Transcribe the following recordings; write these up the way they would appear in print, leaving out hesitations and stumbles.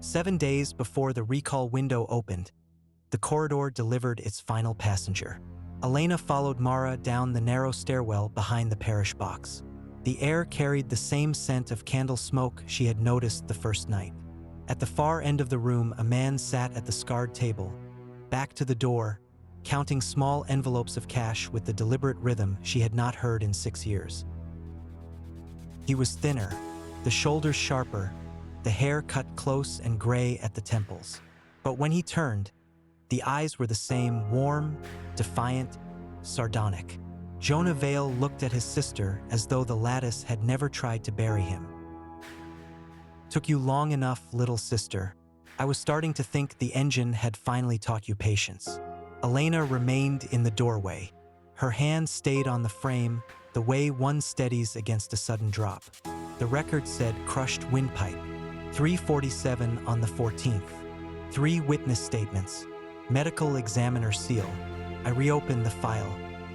7 days before the recall window opened, the corridor delivered its final passenger. Elena followed Mara down the narrow stairwell behind the parish box. The air carried the same scent of candle smoke she had noticed the first night. At the far end of the room, a man sat at the scarred table, back to the door, counting small envelopes of cash with the deliberate rhythm she had not heard in 6 years. He was thinner, the shoulders sharper, the hair cut close and gray at the temples. But when he turned, the eyes were the same, warm, defiant, sardonic. Jonah Vale looked at his sister as though the lattice had never tried to bury him. "Took you long enough, little sister. I was starting to think the engine had finally taught you patience." Elena remained in the doorway. Her hand stayed on the frame, the way one steadies against a sudden drop. The record said crushed windpipe, 3:47 on the 14th. 3 witness statements, medical examiner seal. I reopened the file.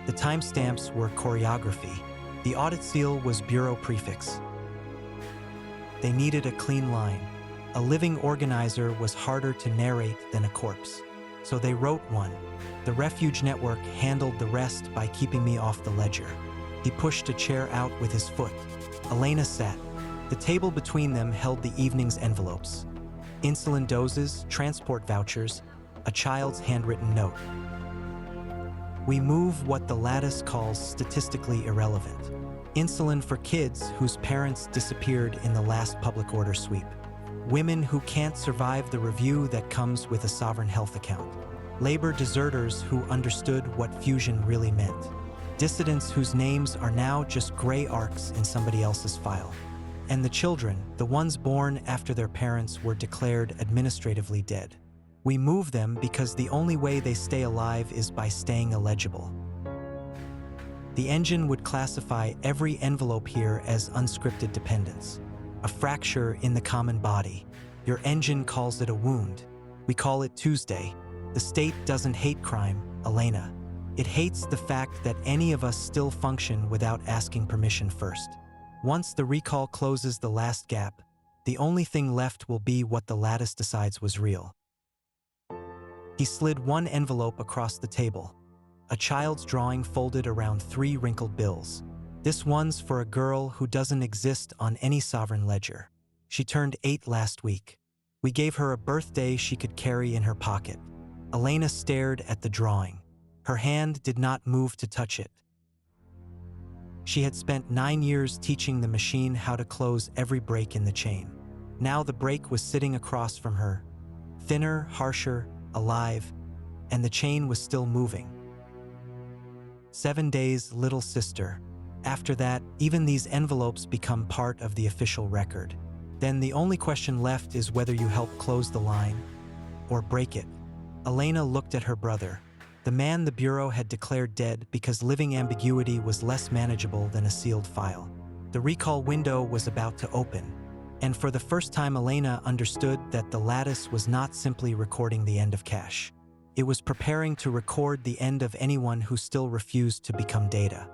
The timestamps were choreography. The audit seal was bureau prefix. They needed a clean line. A living organizer was harder to narrate than a corpse. So they wrote one. The Refuge Network handled the rest by keeping me off the ledger. He pushed a chair out with his foot. Elena sat. The table between them held the evening's envelopes. Insulin doses, transport vouchers, a child's handwritten note. We move what the lattice calls statistically irrelevant. Insulin for kids whose parents disappeared in the last public order sweep. Women who can't survive the review that comes with a sovereign health account. Labor deserters who understood what fusion really meant. Dissidents whose names are now just gray arcs in somebody else's file. And the children, the ones born after their parents were declared administratively dead. We move them because the only way they stay alive is by staying illegible. The engine would classify every envelope here as unscripted dependence, a fracture in the common body. Your engine calls it a wound. We call it Tuesday. The state doesn't hate crime, Elena. It hates the fact that any of us still function without asking permission first. Once the recall closes the last gap, the only thing left will be what the lattice decides was real. He slid one envelope across the table, a child's drawing folded around 3 wrinkled bills. This one's for a girl who doesn't exist on any sovereign ledger. She turned 8 last week. We gave her a birthday she could carry in her pocket. Elena stared at the drawing. Her hand did not move to touch it. She had spent 9 years teaching the machine how to close every break in the chain. Now the break was sitting across from her, thinner, harsher, alive, and the chain was still moving. 7 days, little sister. After that, even these envelopes become part of the official record. Then the only question left is whether you help close the line or break it. Elena looked at her brother, the man the Bureau had declared dead because living ambiguity was less manageable than a sealed file. The recall window was about to open, and for the first time Elena understood that the lattice was not simply recording the end of cash. It was preparing to record the end of anyone who still refused to become data.